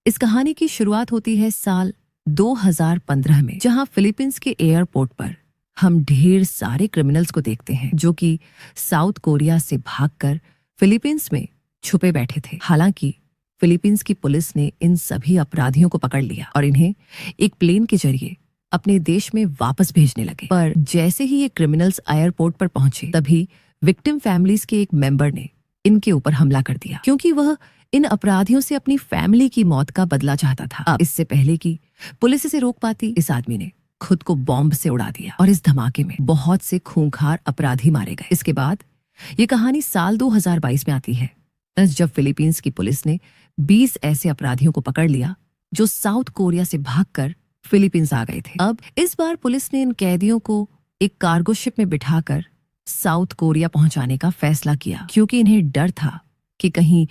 इस कहानी की शुरुआत होती है साल 2015 में, जहां फिलीपींस के एयरपोर्ट पर हम ढेर सारे क्रिमिनल्स को देखते हैं जो कि साउथ कोरिया से भागकर फिलीपींस में छुपे बैठे थे। हालांकि फिलीपींस की पुलिस ने इन सभी अपराधियों को पकड़ लिया और इन्हें एक प्लेन के जरिए अपने देश में वापस भेजने लगे। पर जैसे ही ये क्रिमिनल्स एयरपोर्ट पर पहुंचे, तभी विक्टिम फैमिलीज के एक मेंबर ने इनके ऊपर हमला कर दिया, क्योंकि वह इन अपराधियों से अपनी फैमिली की मौत का बदला चाहता था। अब इससे पहले कि पुलिस इसे रोक पाती, इस आदमी ने खुद को बॉम्ब से उड़ा दिया और इस धमाके में बहुत से खूंखार अपराधी मारे गए। इसके बाद ये कहानी साल 2022 में आती है, जब फिलीपींस की पुलिस ने 20 ऐसे अपराधियों को पकड़ लिया जो साउथ कोरिया से भागकर फिलीपींस आ गए थे। अब इस बार पुलिस ने इन कैदियों को एक कार्गो शिप में बिठाकर साउथ कोरिया पहुंचाने का फैसला किया, क्योंकि इन्हें डर था कि कहीं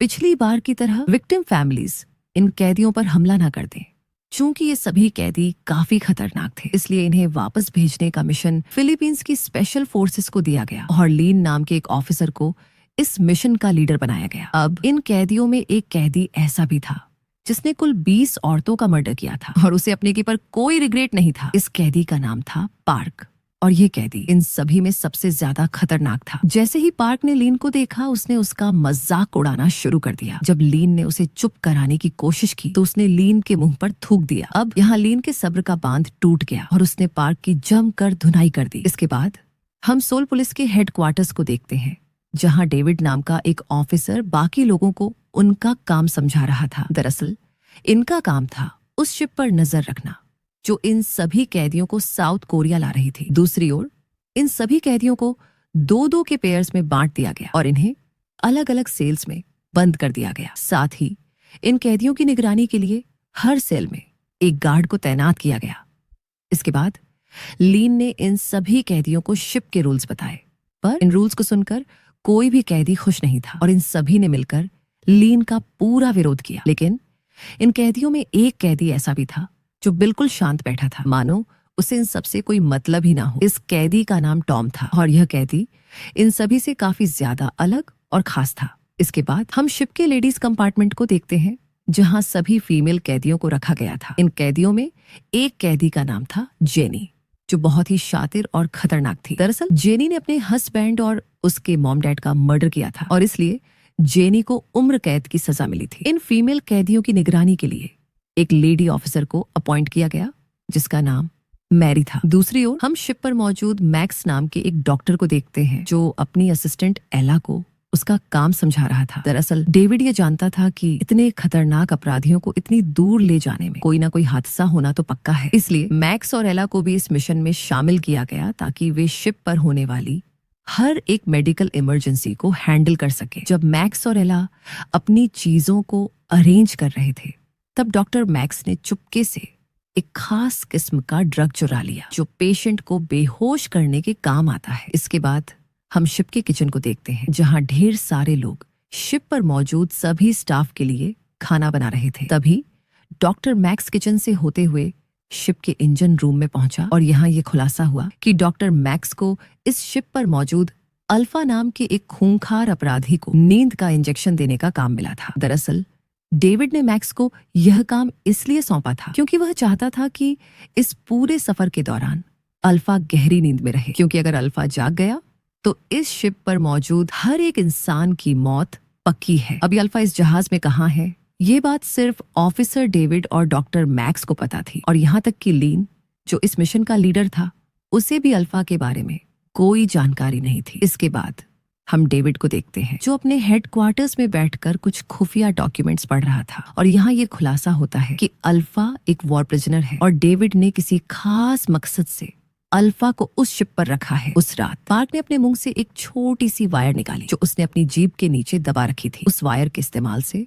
पिछली बार की तरह विक्टिम फैमिलीज इन कैदियों पर हमला न कर दें। चूंकि ये सभी कैदी काफी खतरनाक थे, इसलिए इन्हें वापस भेजने का मिशन फिलीपींस की स्पेशल फोर्सेस को दिया गया और लीन नाम के एक ऑफिसर को इस मिशन का लीडर बनाया गया। अब इन कैदियों में एक कैदी ऐसा भी था जिसने कुल 20 औरतों का मर्डर किया था और उसे अपने के पर कोई रिग्रेट नहीं था। इस कैदी का नाम था पार्क और ये कैदी इन सभी में सबसे ज्यादा खतरनाक था। जैसे ही पार्क ने लीन को देखा, उसने उसका मजाक उड़ाना शुरू कर दिया। जब लीन ने उसे चुप कराने की कोशिश की तो उसने लीन के मुंह पर थूक दिया। अब यहाँ लीन के सब्र का बांध टूट गया और उसने पार्क की जमकर धुनाई कर दी। इसके बाद हम सोल पुलिस के हेडक्वार्टर्स को देखते हैं, जहाँ डेविड नाम का एक ऑफिसर बाकी लोगों को उनका काम समझा रहा था। दरअसल इनका काम था उस शिप पर नजर रखना जो इन सभी कैदियों को साउथ कोरिया ला रही थी। दूसरी ओर इन सभी कैदियों को 2-2 के पेयर्स में बांट दिया गया और इन्हें अलग अलग सेल्स में बंद कर दिया गया। साथ ही इन कैदियों की निगरानी के लिए हर सेल में एक गार्ड को तैनात किया गया। इसके बाद लीन ने इन सभी कैदियों को शिप के रूल्स बताए, पर इन रूल्स को सुनकर कोई भी कैदी खुश नहीं था और इन सभी ने मिलकर लीन का पूरा विरोध किया। लेकिन इन कैदियों में एक कैदी ऐसा भी था जो बिल्कुल शांत बैठा था, मानो उसे इन सबसे कोई मतलब ही ना हो। इस कैदी का नाम टॉम था और यह कैदी इन सभी से काफी ज्यादा अलग और खास था। इसके बाद हम शिप के लेडीज कंपार्टमेंट को देखते हैं, जहां सभी फीमेल कैदियों को रखा गया था। इन कैदियों में एक कैदी का नाम था जेनी, जो बहुत ही शातिर और खतरनाक थी। दरअसल जेनी ने अपने हस्बैंड और उसके मॉम डैड का मर्डर किया था और इसलिए जेनी को उम्र कैद की सजा मिली थी। इन फीमेल कैदियों की निगरानी के लिए एक लेडी ऑफिसर को अपॉइंट किया गया, जिसका नाम मैरी था। दूसरी ओर हम शिप पर मौजूद मैक्स नाम के एक डॉक्टर को देखते हैं, जो अपनी असिस्टेंट एला को उसका काम समझा रहा था। दरअसल डेविड ये जानता था कि इतने खतरनाक अपराधियों को इतनी दूर ले जाने में कोई ना कोई हादसा होना तो पक्का है। इसलिए मैक्स और एला को भी इस मिशन में शामिल किया गया ताकि वे शिप पर होने वाली हर एक मेडिकल इमरजेंसी को हैंडल कर सके। जब मैक्स और एला अपनी चीजों को अरेंज कर रहे थे, तब डॉक्टर मैक्स ने चुपके से एक खास किस्म का ड्रग चुरा लिया जो पेशेंट को बेहोश करने के काम आता है। इसके बाद हम शिप के किचन को देखते हैं, जहां ढेर सारे लोग शिप पर मौजूद सभी स्टाफ के लिए खाना बना रहे थे। तभी डॉक्टर मैक्स किचन से होते हुए शिप के इंजन रूम में पहुंचा और यहाँ ये खुलासा हुआ कि डॉक्टर मैक्स को इस शिप पर मौजूद अल्फा नाम के एक खूंखार अपराधी को नींद का इंजेक्शन देने का काम मिला था। दरअसल डेविड ने मैक्स को यह काम इसलिए सौंपा था क्योंकि वह चाहता था कि इस पूरे सफर के दौरान अल्फा गहरी नींद में रहे, क्योंकि अगर अल्फा जाग गया तो इस शिप पर मौजूद हर एक इंसान की मौत पक्की है। अभी अल्फा इस जहाज में कहाँ है, ये बात सिर्फ ऑफिसर डेविड और डॉक्टर मैक्स को पता थी और यहाँ तक कि लीन, जो इस मिशन का लीडर था, उसे भी अल्फा के बारे में कोई जानकारी नहीं थी। इसके बाद हम डेविड को देखते हैं, जो अपने हेडक्वार्टर्स में बैठकर कुछ खुफिया डॉक्यूमेंट्स पढ़ रहा था और यहाँ ये खुलासा होता है कि अल्फा एक वॉर प्रिजनर है और डेविड ने किसी खास मकसद से अल्फा को उस शिप पर रखा है। उस रात पार्क ने अपने मुंह से एक छोटी सी वायर निकाली जो उसने अपनी जीभ के नीचे दबा रखी थी। उस वायर के इस्तेमाल से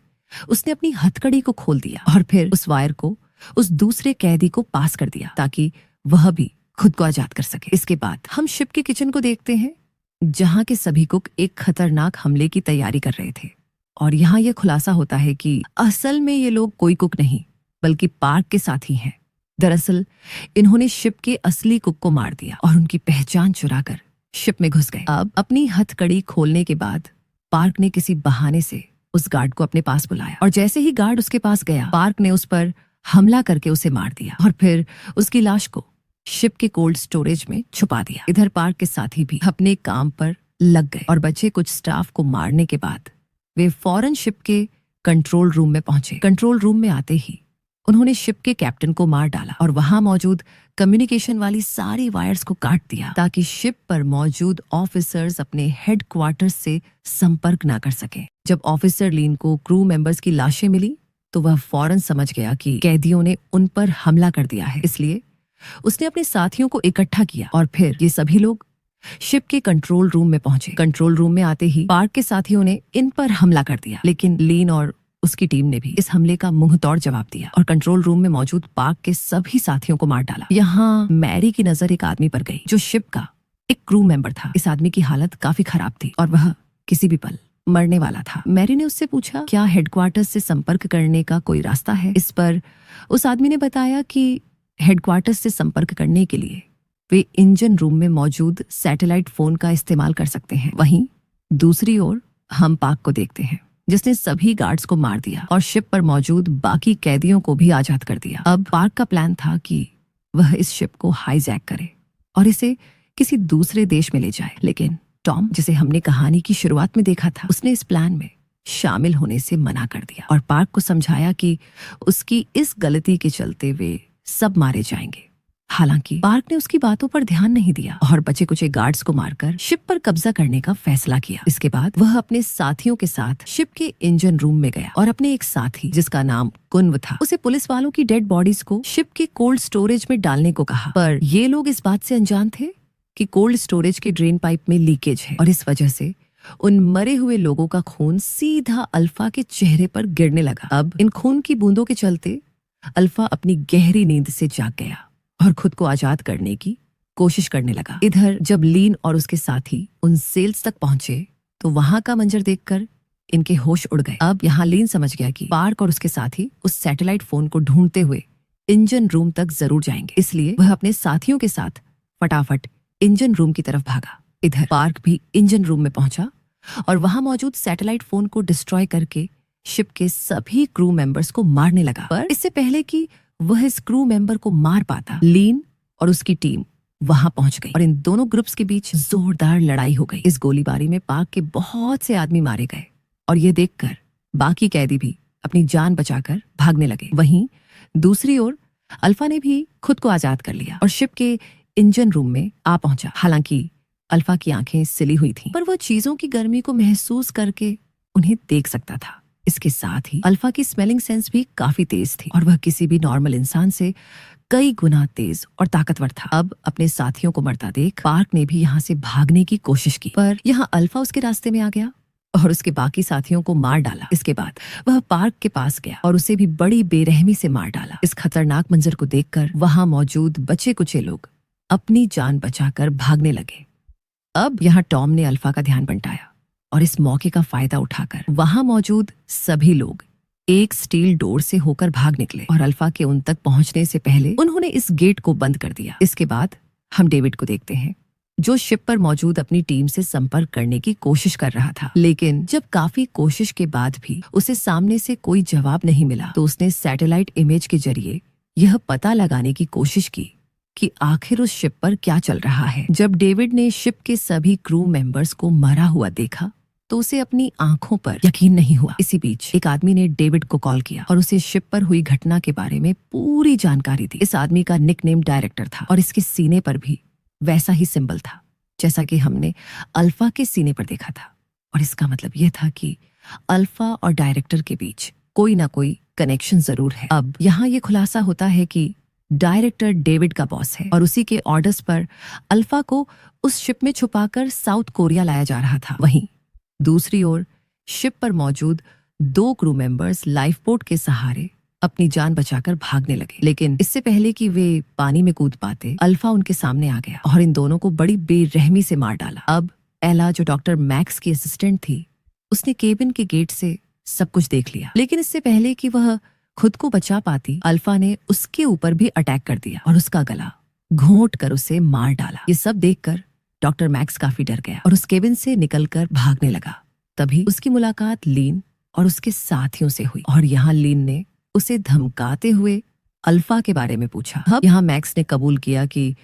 उसने अपनी हथकड़ी को खोल दिया और फिर उस वायर को उस दूसरे कैदी को पास कर दिया ताकि वह भी खुद को आजाद कर सके। इसके बाद हम शिप के किचन को देखते हैं, जहां के सभी कुक एक खतरनाक हमले की तैयारी कर रहे थे और यहाँ यह खुलासा होता है कि असल में ये लोग कोई कुक नहीं बल्कि पार्क के साथी हैं। दरअसल इन्होंने शिप के असली कुक को मार दिया और उनकी पहचान चुराकर शिप में घुस गए। अब अपनी हथकड़ी खोलने के बाद पार्क ने किसी बहाने से उस गार्ड को अपने पास बुलाया और जैसे ही गार्ड उसके पास गया, पार्क ने उस पर हमला करके उसे मार दिया और फिर उसकी लाश को शिप के कोल्ड स्टोरेज में छुपा दिया। इधर पार्क के साथी भी अपने काम पर लग गए और बचे कुछ स्टाफ को मारने के बाद वे फौरन शिप के कंट्रोल रूम में पहुंचे। कंट्रोल रूम में आते ही उन्होंने शिप के कैप्टन को मार डाला और वहां मौजूद कम्युनिकेशन वाली सारी वायर्स को काट दिया ताकि शिप पर मौजूद ऑफिसर्स अपने हेडक्वार्टर्स से संपर्क ना कर सकें। जब ऑफिसर लीन को क्रू मेंबर्स की लाशें मिली तो वह फौरन समझ गया कि कैदियों ने उन पर हमला कर दिया है, इसलिए उसने अपने साथियों को इकट्ठा किया और फिर ये सभी लोग शिप के कंट्रोल रूम में पहुंचे। कंट्रोल रूम में आते ही पार्क के साथियों ने इन पर हमला कर दिया, लेकिन लीन और उसकी टीम ने भी इस हमले का मुंह तोड़ जवाब दिया और कंट्रोल रूम में मौजूद पार्क के सभी साथियों को मार डाला। यहाँ मैरी की नजर एक आदमी पर गई जो शिप का एक क्रू मेंबर था। इस आदमी की हालत काफी खराब थी और वह किसी भी पल मरने वाला था। मैरी ने उससे पूछा, क्या हेडक्वार्टर से संपर्क करने का कोई रास्ता है? इस पर उस आदमी ने बताया कि हेडक्वार्टर से संपर्क करने के लिए वे इंजन रूम में मौजूद सैटेलाइट फोन का इस्तेमाल कर सकते हैं। वहीं दूसरी ओर हम पार्क को देखते हैं जिसने सभी गार्ड्स को मार दिया और शिप पर मौजूद बाकी कैदियों को भी आजाद कर दिया। अब पार्क का प्लान था कि वह इस शिप को हाईजैक करे और इसे किसी दूसरे देश में ले जाए, लेकिन टॉम, जिसे हमने कहानी की शुरुआत में देखा था, उसने इस प्लान में शामिल होने से मना कर दिया और पार्क को समझाया कि उसकी इस गलती के चलते वे सब मारे जाएंगे। हालांकि पार्क ने उसकी बातों पर ध्यान नहीं दिया और बचे कुछ गार्ड्स को मारकर शिप पर कब्जा करने का फैसला किया। इसके बाद वह अपने साथियों के साथ शिप के इंजन रूम में गया और अपने एक साथी, जिसका नाम कुन्व था, उसे पुलिस वालों की डेड बॉडीज को शिप के कोल्ड स्टोरेज में डालने को कहा। पर ये लोग इस बात से अनजान थे कि कोल्ड स्टोरेज के ड्रेन पाइप में लीकेज है और इस वजह से उन मरे हुए लोगों का खून सीधा अल्फा के चेहरे पर गिरने लगा। अब इन खून की बूंदों के चलते अल्फा अपनी गहरी नींद से जाग गया और खुद को आजाद करने की कोशिश करने लगा। इधर जब लीन और उसके साथी उन सेल्स तक पहुंचे तो वहां का मंजर देखकर इनके होश उड़ गए। अब यहाँ लीन समझ गया कि पार्क और उसके साथी उस सैटेलाइट फोन को ढूंढते हुए इंजन रूम तक जरूर जाएंगे, इसलिए वह अपने साथियों के साथ फटाफट इंजन रूम की तरफ भागा। इधर पार्क भी इंजन रूम में पहुंचा और वहां मौजूद सैटेलाइट फोन को डिस्ट्रॉय करके शिप के सभी क्रू मेंबर्स को मारने लगा। पर इससे पहले कि वह इस क्रू मेंबर को मार पाता, लीन और उसकी टीम वहां पहुंच गई और इन दोनों ग्रुप्स के बीच जोरदार लड़ाई हो गई। इस गोलीबारी में पार्क के बहुत से आदमी मारे गए और यह देखकर बाकी कैदी भी अपनी जान बचाकर भागने लगे। वहीं दूसरी ओर अल्फा ने भी खुद को आजाद कर लिया और शिप के इंजन रूम में आ पहुंचा। हालांकि अल्फा की आंखें सिली हुई थीं, पर वह चीजों की गर्मी को महसूस करके उन्हें देख सकता था। इसके साथ ही अल्फा की स्मेलिंग सेंस भी काफी तेज थी और वह किसी भी नॉर्मल इंसान से कई गुना तेज और ताकतवर था। अब अपने साथियों को मरता देख पार्क ने भी यहाँ से भागने की कोशिश की, पर यहाँ अल्फा उसके रास्ते में आ गया और उसके बाकी साथियों को मार डाला। इसके बाद वह पार्क के पास गया और उसे भी बड़ी बेरहमी से मार डाला। इस खतरनाक मंजर को देखकर वहां मौजूद बचे कुचे लोग अपनी जान बचाकर भागने लगे। अब यहाँ टॉम ने अल्फा का ध्यान बंटाया और इस मौके का फायदा उठाकर वहां मौजूद सभी लोग एक स्टील डोर से होकर भाग निकले और अल्फा के उन तक पहुंचने से पहले उन्होंने इस गेट को बंद कर दिया। इसके बाद हम डेविड को देखते हैं जो शिप पर मौजूद अपनी टीम से संपर्क करने की कोशिश कर रहा था, लेकिन जब काफी कोशिश के बाद भी उसे सामने से कोई जवाब नहीं मिला तो उसने सैटेलाइट इमेज के जरिए यह पता लगाने की कोशिश की कि आखिर उस शिप पर क्या चल रहा है। जब डेविड ने शिप के सभी क्रू मेंबर्स को मरा हुआ देखा तो उसे अपनी आंखों पर यकीन नहीं हुआ। इसी बीच एक आदमी ने डेविड को कॉल किया और उसे शिप पर हुई घटना के बारे में पूरी जानकारी दी। इस आदमी का निकनेम डायरेक्टर था और इसके सीने पर भी वैसा ही सिंबल था जैसा कि हमने अल्फा के सीने पर देखा था और इसका मतलब यह था कि अल्फा और डायरेक्टर के बीच कोई ना कोई कनेक्शन जरूर है। अब यहाँ ये खुलासा होता है कि डायरेक्टर डेविड का बॉस है और उसी के ऑर्डर्स पर अल्फा को उस शिप में छुपाकर साउथ कोरिया लाया जा रहा था। वहीं दूसरी ओर शिप पर मौजूद 2 क्रू मेंबर्स लाइफ बोट के सहारे अपनी जान बचाकर भागने लगे, लेकिन इससे पहले कि वे पानी में कूद पाते अल्फा उनके सामने आ गया और इन दोनों को बड़ी बेरहमी से मार डाला। अब एला, जो डॉक्टर मैक्स की असिस्टेंट थी, उसने केबिन के गेट से सब कुछ देख लिया, लेकिन इससे पहले कि वह खुद को बचा पाती अल्फा ने उसके ऊपर भी अटैक कर दिया और उसका गला घोंट कर उसे मार डाला। ये सब देखकर डॉक्टर मैक्स काफी डर गया और उस केबिन से निकलकर भागने लगा। तभी उसकी मुलाकात लीन और उसके साथियों से हुई। और यहाँ लीन ने उसे धमकाते हुए अल्फा के बारे में पूछा। अब यहाँ मैक्स ने कबूल किया कि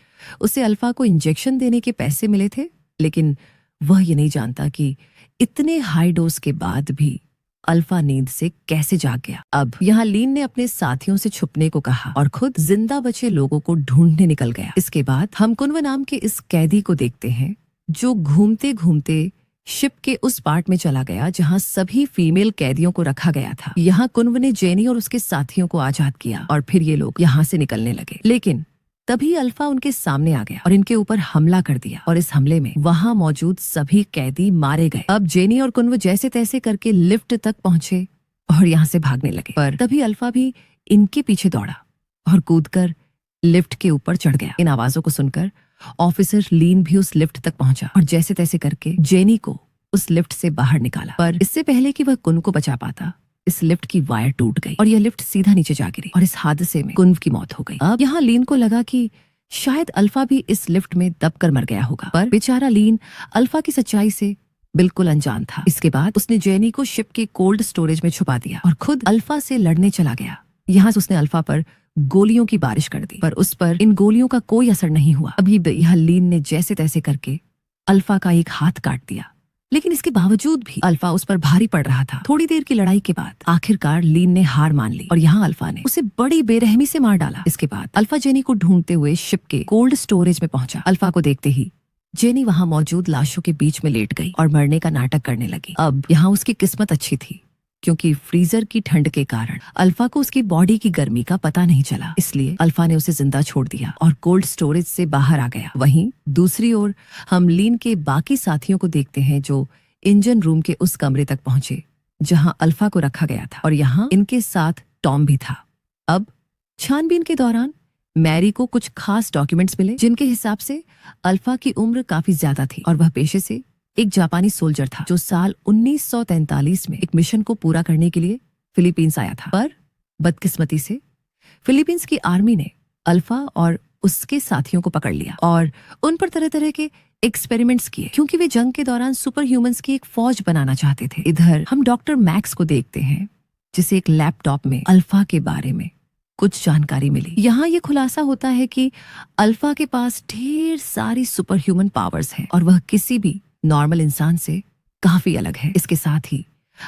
उसे अल्फा को इंजेक्शन देने के पैसे मिले थे, लेकिन वह ये नहीं जानता कि इतने हाई डोज के बाद भी अल्फा नींद से कैसे जाग गया। अब यहाँ लीन ने अपने साथियों से छुपने को कहा और खुद जिंदा बचे लोगों को ढूंढने निकल गया। इसके बाद हम कुंव नाम के इस कैदी को देखते हैं जो घूमते घूमते शिप के उस पार्ट में चला गया जहां सभी फीमेल कैदियों को रखा गया था। यहाँ कुंव ने जेनी और उसके साथियों को आजाद किया और फिर ये लोग यहाँ से निकलने लगे, लेकिन तभी अल्फा उनके सामने आ गया और इनके ऊपर हमला कर दिया और इस हमले में वहां मौजूद सभी कैदी मारे गए। अब जेनी और कुंव जैसे तैसे करके लिफ्ट तक पहुंचे और यहाँ से भागने लगे, पर तभी अल्फा भी इनके पीछे दौड़ा और कूदकर लिफ्ट के ऊपर चढ़ गया। इन आवाजों को सुनकर ऑफिसर लीन भी उस लिफ्ट तक पहुंचा और जैसे तैसे करके जेनी को उस लिफ्ट से बाहर निकाला, पर इससे पहले कि वह कुंव को बचा पाता इस लिफ्ट की वायर टूट गई और यह लिफ्ट सीधा नीचे जा गिरी और इस हादसे में कुंव की मौत हो गई। अब यहाँ लीन को लगा कि शायद अल्फा भी इस लिफ्ट में दबकर मर गया होगा, पर बेचारा लीन अल्फा की सच्चाई से बिल्कुल अनजान था। इसके बाद उसने जेनी को शिप के कोल्ड स्टोरेज में छुपा दिया और खुद अल्फा से लड़ने चला गया। यहाँ से उसने अल्फा पर गोलियों की बारिश कर दी, पर उस पर इन गोलियों का कोई असर नहीं हुआ। अभी यह लीन ने जैसे तैसे करके अल्फा का एक हाथ काट दिया, लेकिन इसके बावजूद भी अल्फा उस पर भारी पड़ रहा था। थोड़ी देर की लड़ाई के बाद आखिरकार लीन ने हार मान ली और यहाँ अल्फा ने उसे बड़ी बेरहमी से मार डाला। इसके बाद अल्फा जेनी को ढूंढते हुए शिप के कोल्ड स्टोरेज में पहुंचा। अल्फा को देखते ही जेनी वहां मौजूद लाशों के बीच में लेट गई और मरने का नाटक करने लगी। अब यहाँ उसकी किस्मत अच्छी थी क्योंकि फ्रीजर की ठंड के कारण अल्फा को उसकी बॉडी की गर्मी का पता नहीं चला, इसलिए अल्फा ने उसे जिंदा छोड़ दिया और कोल्ड स्टोरेज से बाहर आ गया। वहीं दूसरी ओर हम लीन के बाकी साथियों को देखते हैं जो इंजन रूम के उस कमरे तक पहुंचे जहां अल्फा को रखा गया था और यहाँ इनके साथ टॉम भी था। अब छानबीन के दौरान मैरी को कुछ खास डॉक्यूमेंट्स मिले जिनके हिसाब से अल्फा की उम्र काफी ज्यादा थी और वह पेशे से एक जापानी सोल्जर था जो साल 1943 में एक मिशन को पूरा करने के लिए फिलीपींस आया था। पर बदकिस्मती से फिलीपींस की आर्मी ने अल्फा और उसके साथियों को पकड़ लिया और उन पर तरह तरह के एक्सपेरिमेंट्स किए क्योंकि वे जंग के दौरान सुपर ह्यूमंस की एक फौज बनाना चाहते थे। इधर हम डॉक्टर मैक्स को देखते हैं जिसे एक लैपटॉप में अल्फा के बारे में कुछ जानकारी मिली। यहाँ ये खुलासा होता है कि अल्फा के पास ढेर सारी सुपर ह्यूमन पावर्स हैं और वह किसी भी नॉर्मल इंसान से काफी अलग है। इसके साथ ही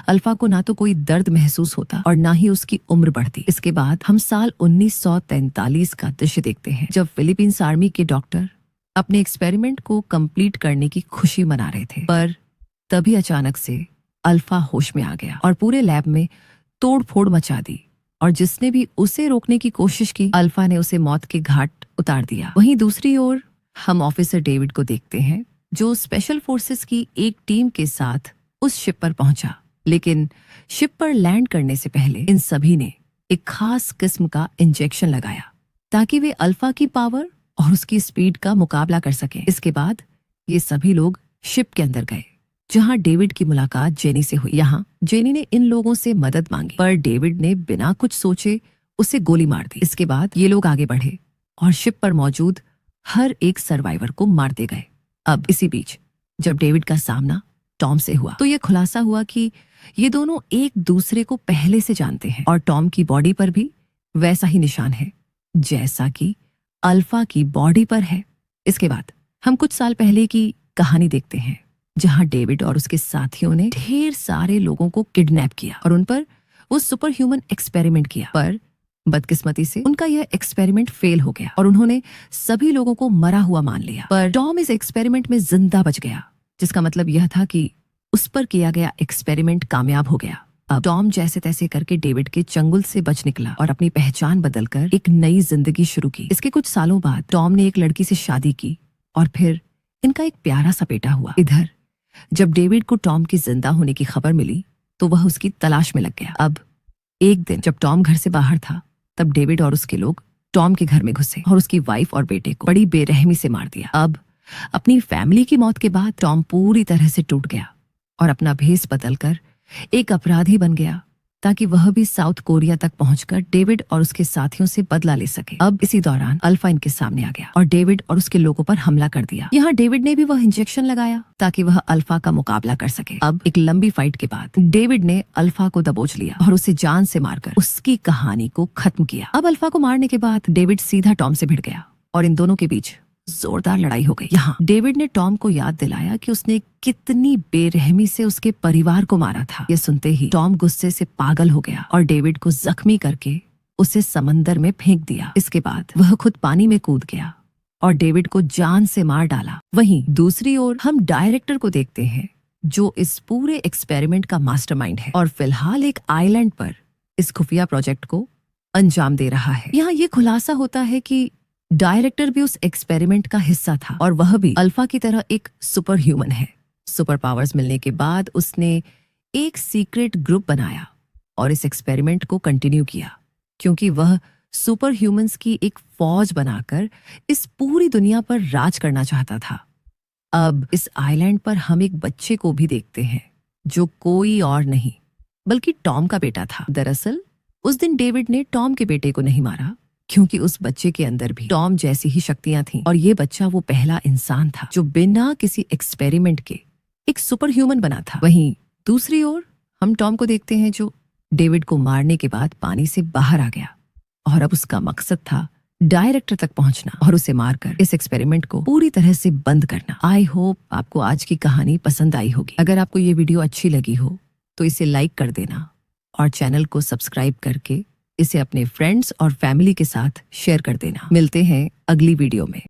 अल्फा को ना तो कोई दर्द महसूस होता और ना ही उसकी उम्र बढ़ती। इसके बाद हम साल 1943 का दृश्य देखते हैं जब फिलीपींस आर्मी के डॉक्टर अपने एक्सपेरिमेंट को कंप्लीट करने की खुशी मना रहे थे, पर तभी अचानक से अल्फा होश में आ गया और पूरे लैब में तोड़-फोड़ मचा दी और जिसने भी उसे रोकने की कोशिश की अल्फा ने उसे मौत के घाट उतार दिया। वहीं दूसरी ओर हम ऑफिसर डेविड को देखते हैं जो स्पेशल फोर्सेस की एक टीम के साथ उस शिप पर पहुंचा, लेकिन शिप पर लैंड करने से पहले इन सभी ने एक खास किस्म का इंजेक्शन लगाया ताकि वे अल्फा की पावर और उसकी स्पीड का मुकाबला कर सकें। इसके बाद ये सभी लोग शिप के अंदर गए जहां डेविड की मुलाकात जेनी से हुई। यहाँ जेनी ने इन लोगों से मदद मांगी पर डेविड ने बिना कुछ सोचे उसे गोली मार दी। इसके बाद ये लोग आगे बढ़े और शिप पर मौजूद हर एक सर्वाइवर को मारते गए। अब इसी बीच जब डेविड का सामना टॉम से हुआ तो यह खुलासा हुआ कि ये दोनों एक दूसरे को पहले से जानते हैं और टॉम की बॉडी पर भी वैसा ही निशान है जैसा कि अल्फा की बॉडी पर है। इसके बाद हम कुछ साल पहले की कहानी देखते हैं जहां डेविड और उसके साथियों ने ढेर सारे लोगों को किडनैप किया और उन पर वो सुपर ह्यूमन एक्सपेरिमेंट किया, पर बदकिस्मती से उनका यह एक्सपेरिमेंट फेल हो गया और उन्होंने सभी लोगों को मरा हुआ मान लिया। पर टॉम इस एक्सपेरिमेंट में जिंदा बच गया, जिसका मतलब यह था कि उस पर किया गया एक्सपेरिमेंट कामयाब हो गया। अब टॉम जैसे तैसे करके डेविड के चंगुल से बच निकला और अपनी पहचान बदलकर एक नई जिंदगी शुरू की। इसके कुछ सालों बाद टॉम ने एक लड़की से शादी की और फिर इनका एक प्यारा सा बेटा हुआ। इधर जब डेविड को टॉम के जिंदा होने की खबर मिली तो वह उसकी तलाश में लग गया। अब एक दिन जब टॉम घर से बाहर था तब डेविड और उसके लोग टॉम के घर में घुसे और उसकी वाइफ और बेटे को बड़ी बेरहमी से मार दिया। अब अपनी फैमिली की मौत के बाद टॉम पूरी तरह से टूट गया और अपना भेष बदलकर एक अपराधी बन गया ताकि वह भी साउथ कोरिया तक पहुंचकर डेविड और उसके साथियों से बदला ले सके। अब इसी दौरान अल्फा इनके सामने आ गया और डेविड और उसके लोगों पर हमला कर दिया। यहाँ डेविड ने भी वह इंजेक्शन लगाया ताकि वह अल्फा का मुकाबला कर सके। अब एक लंबी फाइट के बाद डेविड ने अल्फा को दबोच लिया और उसे जान से मारकर उसकी कहानी को खत्म किया। अब अल्फा को मारने के बाद डेविड सीधा टॉम से भिड़ गया और इन दोनों के बीच जोरदार लड़ाई हो गई। यहाँ डेविड ने टॉम को याद दिलाया कि उसने कितनी बेरहमी से उसके परिवार को मारा था। ये सुनते ही टॉम गुस्से से पागल हो गया और डेविड को जख्मी करके उसे समंदर में फेंक दिया। इसके बाद वह खुद पानी में कूद गया और डेविड को जान से मार डाला। वहीं दूसरी ओर हम डायरेक्टर को देखते हैं जो इस पूरे एक्सपेरिमेंट का मास्टरमाइंड है और फिलहाल एक आइलैंड पर इस खुफिया प्रोजेक्ट को अंजाम दे रहा है। यहाँ ये खुलासा होता है कि डायरेक्टर भी उस एक्सपेरिमेंट का हिस्सा था और वह भी अल्फा की तरह एक सुपर ह्यूमन है। सुपर पावर्स मिलने के बाद उसने एक सीक्रेट ग्रुप बनाया और इस एक्सपेरिमेंट को कंटिन्यू किया क्योंकि वह सुपर ह्यूमंस की एक फौज बनाकर इस पूरी दुनिया पर राज करना चाहता था। अब इस आइलैंड पर हम एक बच्चे को भी देखते हैं जो कोई और नहीं बल्कि टॉम का बेटा था। दरअसल उस दिन डेविड ने टॉम के बेटे को नहीं मारा क्योंकि उस बच्चे के अंदर भी टॉम जैसी ही शक्तियां थीं और ये बच्चा वो पहला इंसान था जो बिना किसी एक्सपेरिमेंट के एक सुपर ह्यूमन बना था। वहीं दूसरी ओर हम टॉम को देखते हैं जो डेविड को मारने के बाद पानी से बाहर आ गया और अब उसका मकसद था डायरेक्टर तक पहुंचना और उसे मारकर इस एक्सपेरिमेंट को पूरी तरह से बंद करना। आई होप आपको आज की कहानी पसंद आई होगी। अगर आपको ये वीडियो अच्छी लगी हो तो इसे लाइक कर देना और चैनल को सब्सक्राइब करके इसे अपने फ्रेंड्स और फैमिली के साथ शेयर कर देना। मिलते हैं अगली वीडियो में।